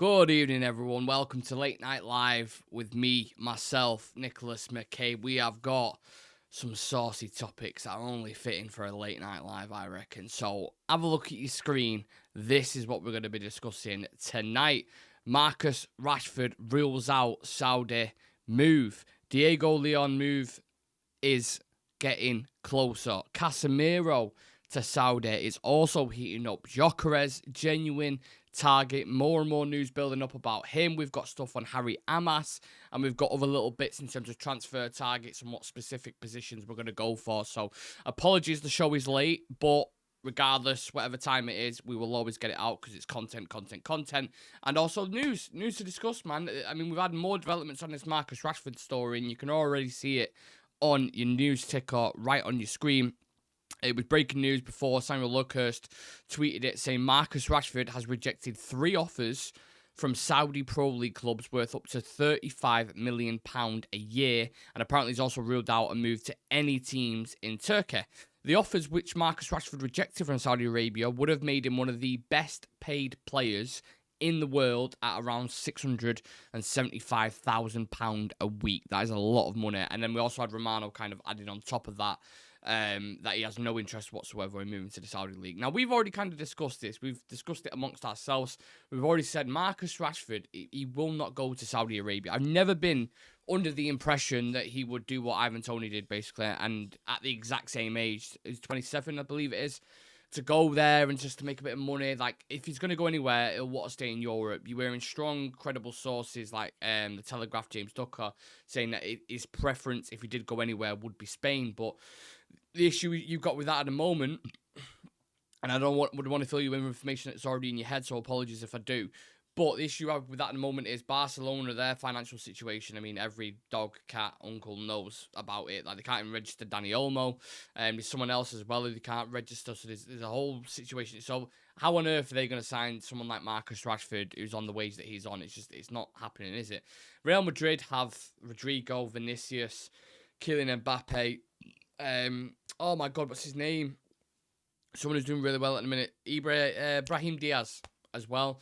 Good evening, everyone. Welcome to Late Night Live with me, myself, Nicholas McCabe. We have got some saucy topics that are only fitting for a Late Night Live, I reckon. So have a look at your screen. This is what we're going to be discussing tonight. Marcus Rashford rules out Saudi move. Diego León move is getting closer. Casemiro to Saudi is also heating up. Gyokeres, genuine target. More and more news building up about him. We've got stuff on Harry Amas, and we've got other little bits in terms of transfer targets and what specific positions we're going to go for. So apologies, the show is late, but regardless, whatever time it is, we will always get it out because it's content. And also news to discuss, man. I mean, we've had more developments on this Marcus Rashford story, and you can already see it on your news ticker right on your screen. It was breaking news before samuelluckhurst tweeted it, saying Marcus Rashford has rejected 3 offers from Saudi Pro League clubs worth up to £35 million a year, and apparently he's also ruled out a move to any teams in Turkey. The offers which Marcus Rashford rejected from Saudi Arabia would have made him one of the best paid players in the world at around £675,000 a week. That is a lot of money. And then we also had Romano kind of added on top of that, that he has no interest whatsoever in moving to the Saudi League. Now, we've already kind of discussed this. We've discussed it amongst ourselves. We've already said Marcus Rashford, he will not go to Saudi Arabia. I've never been under the impression that he would do what Ivan Toney did, basically, and at the exact same age. He's 27, I believe it is. To go there and just to make a bit of money. Like, if he's going to go anywhere, he'll want to stay in Europe. You're hearing strong, credible sources like the Telegraph, James Ducker, saying that his preference, if he did go anywhere, would be Spain. But the issue you've got with that at the moment, and I would want to fill you in with information that's already in your head, so apologies if I do. But the issue I have with that at the moment is Barcelona, their financial situation. I mean, every dog, cat, uncle knows about it. Like, they can't even register Dani Olmo. There's someone else as well who they can't register. So there's a whole situation. So how on earth are they going to sign someone like Marcus Rashford, who's on the wage that he's on? It's not happening, is it? Real Madrid have Rodrigo, Vinicius, Kylian Mbappe. Oh my God, what's his name? Someone who's doing really well at the minute. Brahim Diaz as well.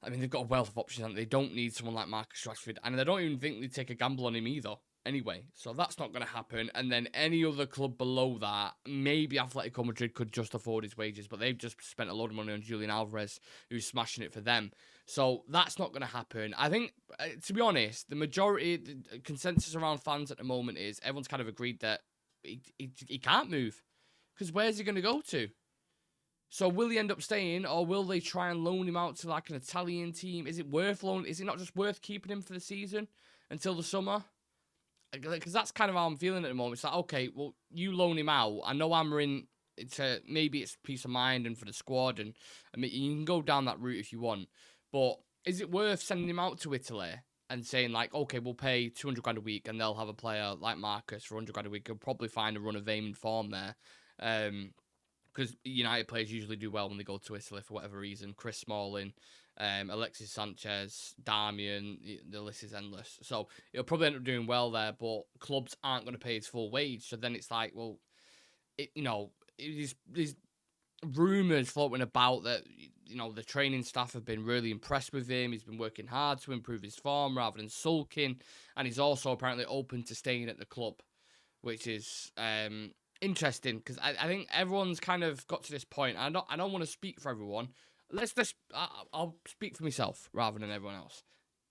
I mean, they've got a wealth of options, and they don't need someone like Marcus Rashford, and they don't even think they'd take a gamble on him either. Anyway, so that's not going to happen. And then any other club below that, maybe Atletico Madrid could just afford his wages, but they've just spent a load of money on Julian Alvarez, who's smashing it for them. So that's not going to happen. I think, to be honest, the consensus around fans at the moment is everyone's kind of agreed that he can't move, because where's he going to go to? So will he end up staying, or will they try and loan him out to like an Italian team? Is it worth loan? Is it not just worth keeping him for the season until the summer? Because that's kind of how I'm feeling at the moment. It's like, okay, well, you loan him out. I know Amorim, maybe it's peace of mind and for the squad, and I mean, you can go down that route if you want. But is it worth sending him out to Italy and saying like, okay, we'll pay 200 grand a week, and they'll have a player like Marcus for 100 grand a week? He'll probably find a run of aim and form there. Because United players usually do well when they go to Italy for whatever reason. Chris Smalling, Alexis Sanchez, Darmian, the list is endless. So he'll probably end up doing well there, but clubs aren't going to pay his full wage. So then it's like, well, there's rumours floating about that, the training staff have been really impressed with him. He's been working hard to improve his form rather than sulking. And he's also apparently open to staying at the club, which is interesting, because I think everyone's kind of got to this point. I don't want to speak for everyone. I'll speak for myself rather than everyone else.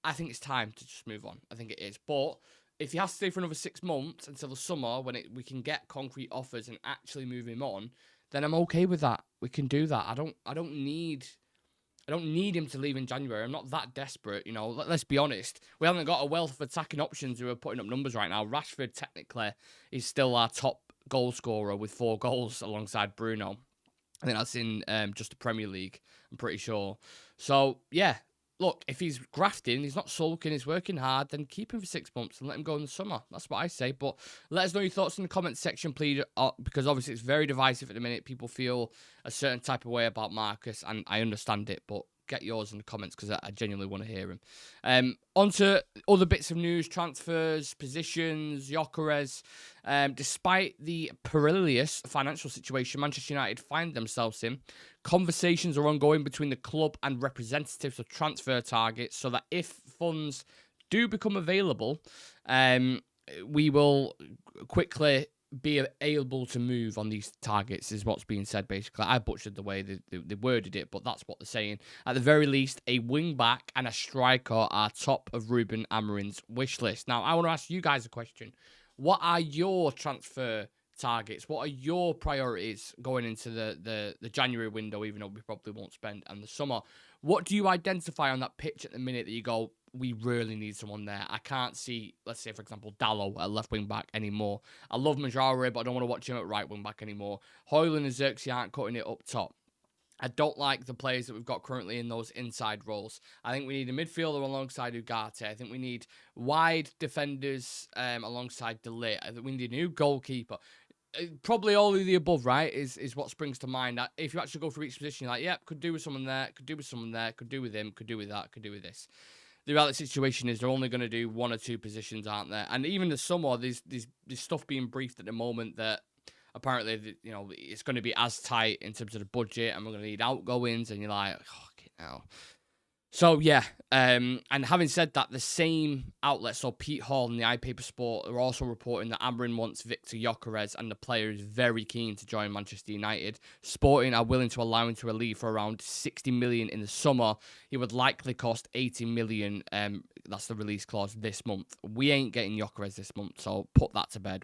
I think it's time to just move on. I think it is. But if he has to stay for another 6 months until the summer, when we can get concrete offers and actually move him on, then I'm okay with that. We can do that. I don't need him to leave in January. I'm not that desperate, Let's be honest. We haven't got a wealth of attacking options who are putting up numbers right now. Rashford, technically, is still our top goal scorer with 4 goals alongside Bruno. I think that's in just the Premier League, I'm pretty sure. So, yeah, look, if he's grafting, he's not sulking, he's working hard, then keep him for 6 months and let him go in the summer. That's what I say. But let us know your thoughts in the comments section, please, because obviously it's very divisive at the minute. People feel a certain type of way about Marcus, and I understand it. But get yours in the comments because I genuinely want to hear them. On to other bits of news, transfers, positions, Gyökeres. Despite the perilous financial situation Manchester United find themselves in, conversations are ongoing between the club and representatives of transfer targets so that if funds do become available, we will quickly be able to move on these targets, is what's being said, basically. I butchered the way they worded it, but that's what they're saying. At the very least, a wing-back and a striker are top of Ruben Amorim's wish list. Now, I want to ask you guys a question. What are your transfer targets? What are your priorities going into the January window, even though we probably won't spend, and the summer? What do you identify on that pitch at the minute that you go, we really need someone there? I can't see, let's say, for example, Dalot at left wing back anymore. I love Majare, but I don't want to watch him at right wing back anymore. Højlund and Xerxes aren't cutting it up top. I don't like the players that we've got currently in those inside roles. I think we need a midfielder alongside Ugarte. I think we need wide defenders alongside De Ligt. I think we need a new goalkeeper. Probably all of the above, right, is what springs to mind. If you actually go through each position, you're like, yep, could do with someone there, could do with someone there, could do with him, could do with that, could do with this. The reality situation is they're only going to do one or two positions, aren't there? And even the summer, there's stuff being briefed at the moment that apparently, it's going to be as tight in terms of the budget, and we're going to need outgoings, and you're like, oh, okay, now. So, yeah, and having said that, the same outlets, so Pete Hall and the iPaper Sport, are also reporting that Amorim wants Viktor Gyökeres, and the player is very keen to join Manchester United. Sporting are willing to allow him to leave for around 60 million in the summer. He would likely cost 80 million. That's the release clause this month. We ain't getting Gyökeres this month, so put that to bed.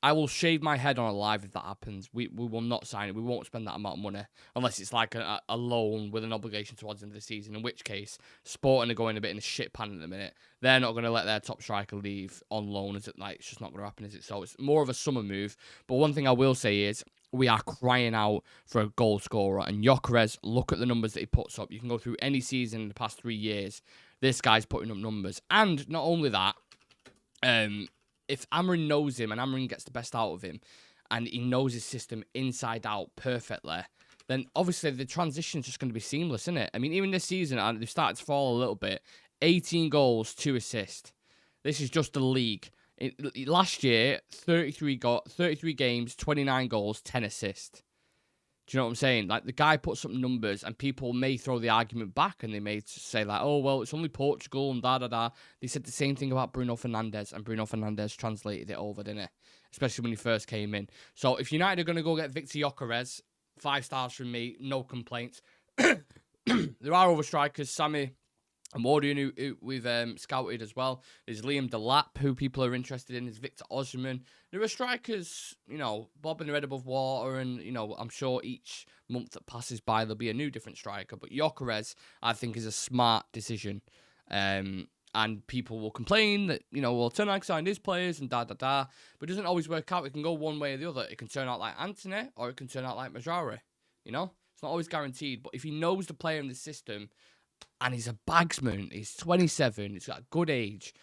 I will shave my head on a live if that happens. We will not sign it. We won't spend that amount of money unless it's like a loan with an obligation towards the end of the season, in which case Sporting are going a bit in a shit pan at the minute. They're not going to let their top striker leave on loan. It's just not going to happen, is it? So it's more of a summer move. But one thing I will say is we are crying out for a goal scorer. And Gyökeres, look at the numbers that he puts up. You can go through any season in the past 3 years. This guy's putting up numbers. And not only that, if Amorim knows him and Amorim gets the best out of him and he knows his system inside out perfectly, then obviously the transition's just going to be seamless, isn't it? I mean, even this season, they've started to fall a little bit. 18 goals, 2 assists. This is just the league. Last year, 33 games, 29 goals, 10 assists. Do you know what I'm saying? Like, the guy puts up numbers, and people may throw the argument back, and they may say, like, oh, well, it's only Portugal, and da-da-da. They said the same thing about Bruno Fernandes, and Bruno Fernandes translated it over, didn't he? Especially when he first came in. So, if United are going to go get Viktor Gyökeres, 5 stars from me, no complaints. There are other strikers, Sammy and Wardian, who we've scouted as well. There's Liam Delap, who people are interested in. There's Victor Osimhen. There are strikers, bobbing their head above water, and, I'm sure each month that passes by, there'll be a new different striker. But Gyökeres, I think, is a smart decision. And people will complain that, well, Ten signed his players and da-da-da. But it doesn't always work out. It can go one way or the other. It can turn out like Anthony, or it can turn out like Majare. It's not always guaranteed. But if he knows the player in the system, and he's a bagsman, he's 27, he's got a good age,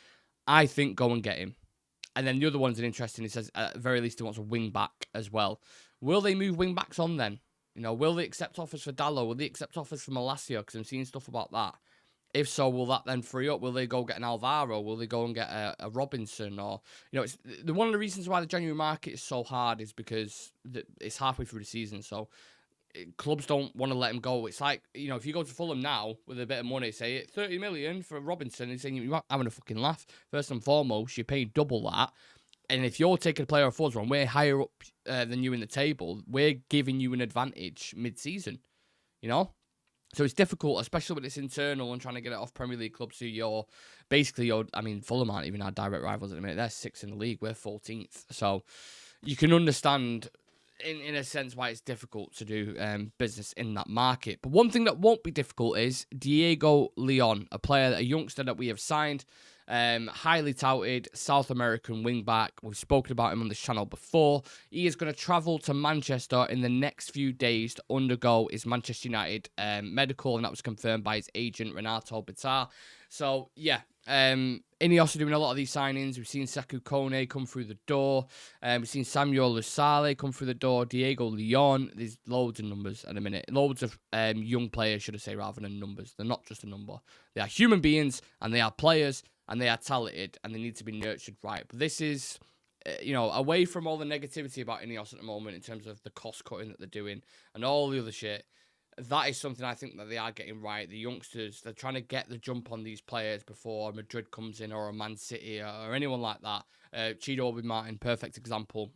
I think go and get him. And then the other one's an interesting, he says, at the very least, he wants a wing-back as well. Will they move wing-backs on then? Will they accept offers for Dalot? Will they accept offers for Malacia? Because I'm seeing stuff about that. If so, will that then free up? Will they go get an Alvaro? Will they go and get a Robinson? Or, it's one of the reasons why the January market is so hard is because it's halfway through the season, so clubs don't want to let him go. It's like, if you go to Fulham now with a bit of money, say 30 million for Robinson, and saying you're having a fucking laugh. First and foremost, you're paying double that. And if you're taking a player off us and we're higher up than you in the table, we're giving you an advantage mid-season, So it's difficult, especially when it's internal and trying to get it off Premier League clubs who Fulham aren't even our direct rivals at the minute. They're 6th in the league. We're 14th. So you can understand in a sense why it's difficult to do business in that market. But one thing that won't be difficult is Diego León, a youngster that we have signed, highly touted South American wing-back. We've spoken about him on this channel before. He is going to travel to Manchester in the next few days to undergo his Manchester United medical, and that was confirmed by his agent, Renato Bittar. So, yeah, Ineos are doing a lot of these signings. We've seen Sekou Kone come through the door. We've seen Samuel Lusale come through the door. Diego León. There's loads of numbers in a minute. Loads of young players, should I say, rather than numbers. They're not just a number. They are human beings, and they are players, and they are talented, and they need to be nurtured right. But this is, away from all the negativity about Ineos at the moment in terms of the cost cutting that they're doing and all the other shit. That is something I think that they are getting right. The youngsters, they're trying to get the jump on these players before Madrid comes in or a Man City or anyone like that. Chido Obi Martin, perfect example.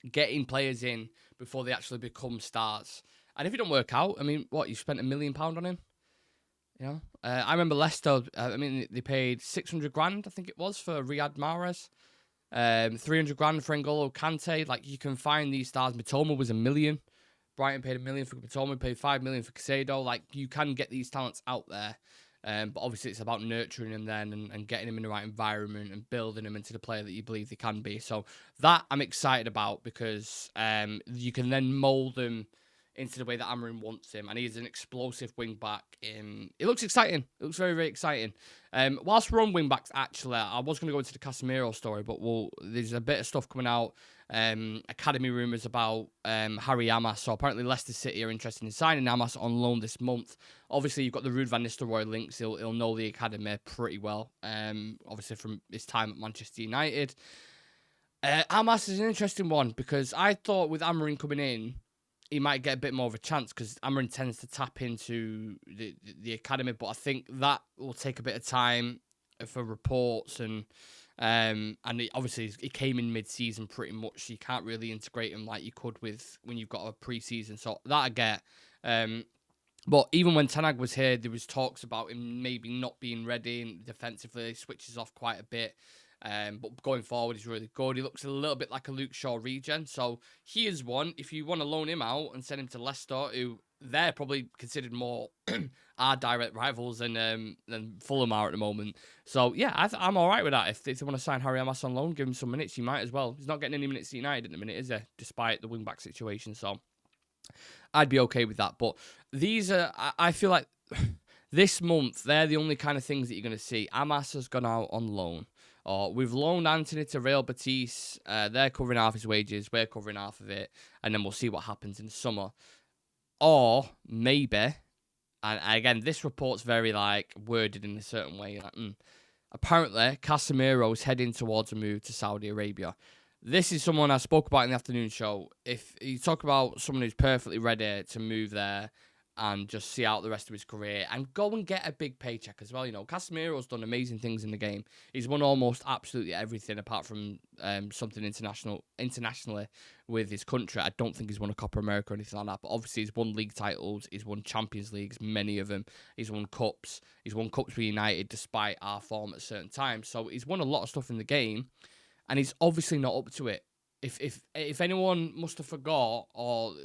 Getting players in before they actually become stars. And if it don't work out, I mean, what, you spent £1 million on him? I remember Leicester, they paid 600 grand, I think it was, for Riyad Mahrez. 300 grand for N'Golo Kante. Like, you can find these stars. Mitoma was $1 million. Brighton paid $1 million for Mitoma, paid $5 million for Casado. Like, you can get these talents out there. But obviously it's about nurturing them then and getting them in the right environment and building them into the player that you believe they can be. So that I'm excited about because you can then mould them into the way that Amorim wants him. And he's an explosive wing-back. It looks exciting. It looks very, very exciting. Whilst we're on wing-backs, actually, I was going to go into the Casemiro story, but there's a bit of stuff coming out. Academy rumours about Harry Amas. So apparently Leicester City are interested in signing Amas on loan this month. Obviously, you've got the Ruud van Nistelrooy links. He'll know the academy pretty well. Obviously, from his time at Manchester United. Amas is an interesting one because I thought with Amorim coming in, he might get a bit more of a chance because Amorim tends to tap into the academy. But I think that will take a bit of time for reports and obviously he came in mid-season pretty much. You can't really integrate him like you could with when you've got a pre-season. So that I get. But even when Ten Hag was here, there was talks about him maybe not being ready and defensively. He switches off quite a bit. But going forward, he's really good. He looks a little bit like a Luke Shaw regen. So he is one. If you want to loan him out and send him to Leicester, who they're probably considered more our direct rivals than Fulham are at the moment. So yeah, I'm all right with that. If they want to sign Harry Amas on loan, give him some minutes. You might as well. He's not getting any minutes at United at the minute, is he? Despite the wing-back situation. So I'd be okay with that. But these are, I feel like this month, they're the only kind of things that you're going to see. Amas has gone out on loan. Or we've loaned Anthony to Real Betis. They're covering half his wages. We're covering half of it. And then we'll see what happens in the summer. Or maybe, and again, this report's very worded in a certain way. Apparently, Casemiro's heading towards a move to Saudi Arabia. This is someone I spoke about in the afternoon show. If you talk about someone who's perfectly ready to move there and just see out the rest of his career and go and get a big paycheck as well. Casemiro's done amazing things in the game. He's won almost absolutely everything apart from something internationally with his country. I don't think he's won a Copa America or anything like that, but obviously he's won league titles. He's won Champions Leagues, many of them. He's won cups. He's won cups with United despite our form at certain times. So he's won a lot of stuff in the game, and he's obviously not up to it. If anyone must have forgot or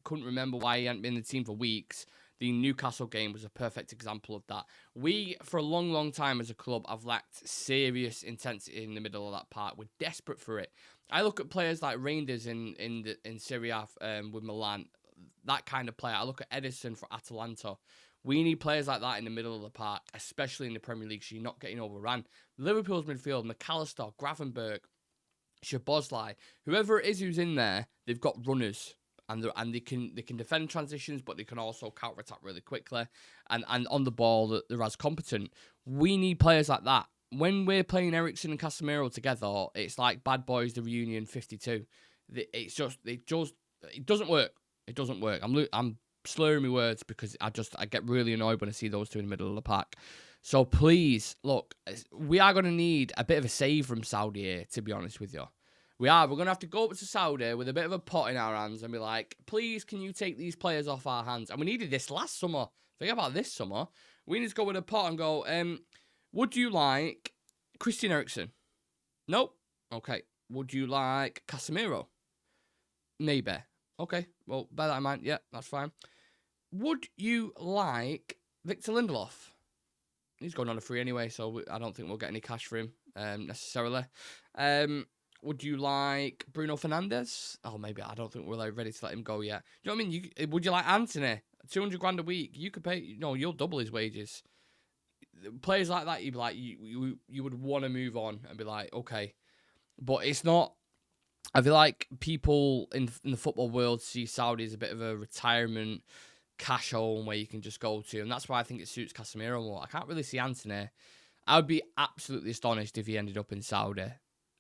couldn't remember why he hadn't been in the team for weeks, the Newcastle game was a perfect example of that. We, for a long, long time as a club, have lacked serious intensity in the middle of that park. We're desperate for it. I look at players like Reinders in Serie A with Milan, that kind of player. I look at Edison for Atalanta. We need players like that in the middle of the park, especially in the Premier League, so you're not getting overrun. Liverpool's midfield, McAllister, Gravenberch, Szoboszlai, whoever it is who's in there, they've got runners and they can defend transitions, but they can also counter-attack really quickly. And on the ball, they're as competent. We need players like that. When we're playing Eriksen and Casemiro together, it's like Bad Boys the Reunion 52. It doesn't work. It doesn't work. I'm slurring my words because I get really annoyed when I see those two in the middle of the pack. So please, look, we are going to need a bit of a save from Saudi here, to be honest with you. We're going to have to go up to Saudi with a bit of a pot in our hands and be like, please, can you take these players off our hands? And we needed this last summer. Forget about this summer. We need to go with a pot and go, would you like Christian Eriksen? Nope. Okay. Would you like Casemiro? Maybe. Okay. Well, bear that in mind. Yeah, that's fine. Would you like Victor Lindelof? He's going on a free anyway, so I don't think we'll get any cash for him necessarily. Would you like Bruno Fernandes? Oh, maybe. I don't think we're ready to let him go yet. Do you know what I mean? Would you like Anthony? 200 grand a week. You could pay. No, you'll double his wages. players like that, you'd be like, you would want to move on and be like, okay. But it's not. I feel like people in the football world see Saudi as a bit of a retirement cash home where you can just go to. And that's why I think it suits Casemiro more. I can't really see Anthony. I would be absolutely astonished if he ended up in Saudi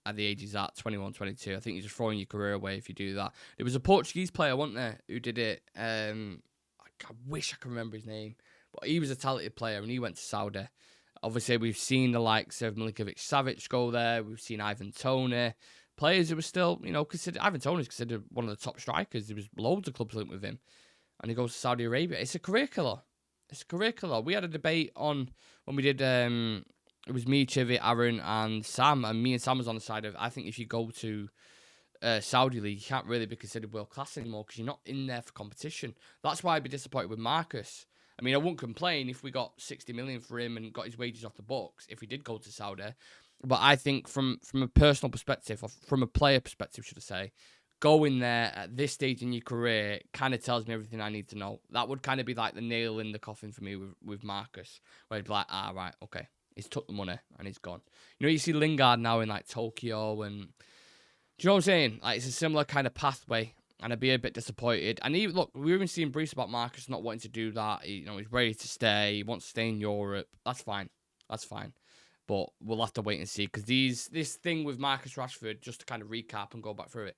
at the age he's at, 21, 22. I think you're just throwing your career away if you do that. There was a Portuguese player, wasn't there, who did it. I wish I could remember his name. But he was a talented player and he went to Saudi. Obviously, we've seen the likes of Milinkovic-Savic go there. We've seen Ivan Toney. Players who were still, considered... Ivan Toney is considered one of the top strikers. There was loads of clubs linked with him. And he goes to Saudi Arabia. It's a career killer. It's a career killer. We had a debate on... When we did... it was me, Chivy, Aaron, and Sam. And me and Sam was on the side of... I think if you go to Saudi League, you can't really be considered world-class anymore because you're not in there for competition. That's why I'd be disappointed with Marcus. I mean, I wouldn't complain if we got 60 million for him and got his wages off the books if he did go to Saudi. But I think from a personal perspective, or from a player perspective, should I say, going there at this stage in your career kind of tells me everything I need to know. That would kind of be like the nail in the coffin for me with Marcus, where he'd be like, right, okay, he's took the money and he's gone. You see Lingard now in like Tokyo, and do you know what I'm saying? Like, it's a similar kind of pathway. And I'd be a bit disappointed. And look, we were even seeing briefs about Marcus not wanting to do that. He's ready to stay. He wants to stay in Europe. That's fine. That's fine. But we'll have to wait and see. Because this thing with Marcus Rashford, just to kind of recap and go back through it,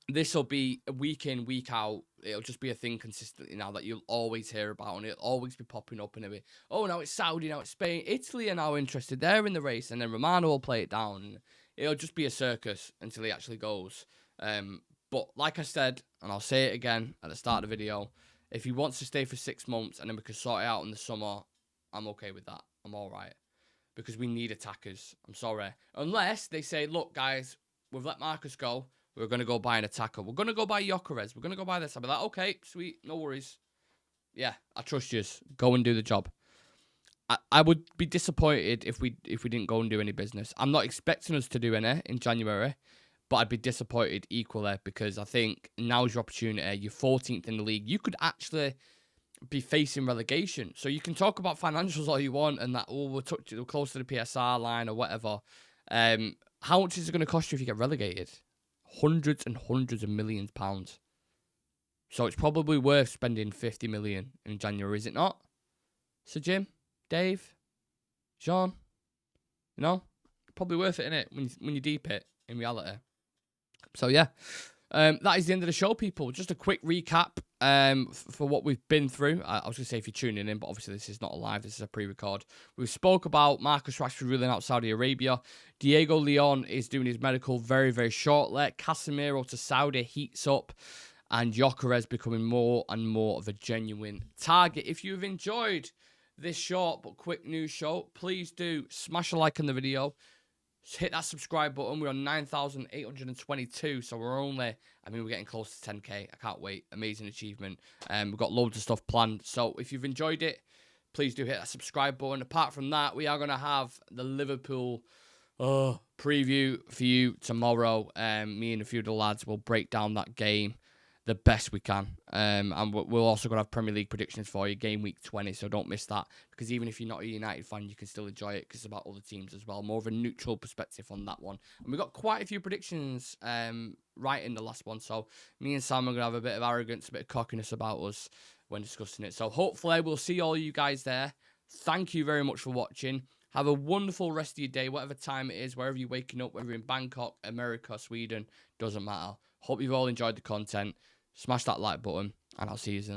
this will be a week in, week out. It'll just be a thing consistently now that you'll always hear about. And it'll always be popping up. And it'll be, oh, now it's Saudi, now it's Spain. Italy are now interested. They're in the race. And then Romano will play it down. And it'll just be a circus until he actually goes. But like I said, and I'll say it again at the start of the video, if he wants to stay for 6 months and then we can sort it out in the summer, I'm okay with that. I'm all right. Because we need attackers. I'm sorry. Unless they say, look, guys, we've let Marcus go. We're going to go buy an attacker. We're going to go buy Gyokeres. We're going to go buy this. I'll be like, okay, sweet. No worries. Yeah, I trust you. Go and do the job. I would be disappointed if we didn't go and do any business. I'm not expecting us to do any in January. But I'd be disappointed equally because I think now's your opportunity. You're 14th in the league. You could actually be facing relegation. So you can talk about financials all you want and that, we're close to the PSR line or whatever. How much is it going to cost you if you get relegated? Hundreds and hundreds of millions of pounds. So it's probably worth spending 50 million in January, is it not? Sir Jim, Dave, Sean, probably worth it, innit? When you deep it in reality. So, yeah, that is the end of the show, people. Just a quick recap for what we've been through. I was going to say if you're tuning in, but obviously this is not a live. This is a pre-record. We spoke about Marcus Rashford ruling out Saudi Arabia. Diego León is doing his medical very, very shortly. Casemiro to Saudi heats up. And Gyokeres becoming more and more of a genuine target. If you've enjoyed this short but quick news show, please do smash a like on the video. Hit that subscribe button. We're on 9,822, so we're getting close to 10k. I can't wait. Amazing achievement. We've got loads of stuff planned. So if you've enjoyed it, please do hit that subscribe button. Apart from that, we are going to have the Liverpool preview for you tomorrow. Me and a few of the lads will break down that game the best we can. And we're also going to have Premier League predictions for you, game week 20, so don't miss that. Because even if you're not a United fan, you can still enjoy it because it's about other teams as well. More of a neutral perspective on that one. And we got quite a few predictions right in the last one, so me and Sam are going to have a bit of arrogance, a bit of cockiness about us when discussing it. So hopefully we'll see all you guys there. Thank you very much for watching. Have a wonderful rest of your day, whatever time it is, wherever you're waking up, whether you're in Bangkok, America, Sweden, doesn't matter. Hope you've all enjoyed the content. Smash that like button, and I'll see you soon.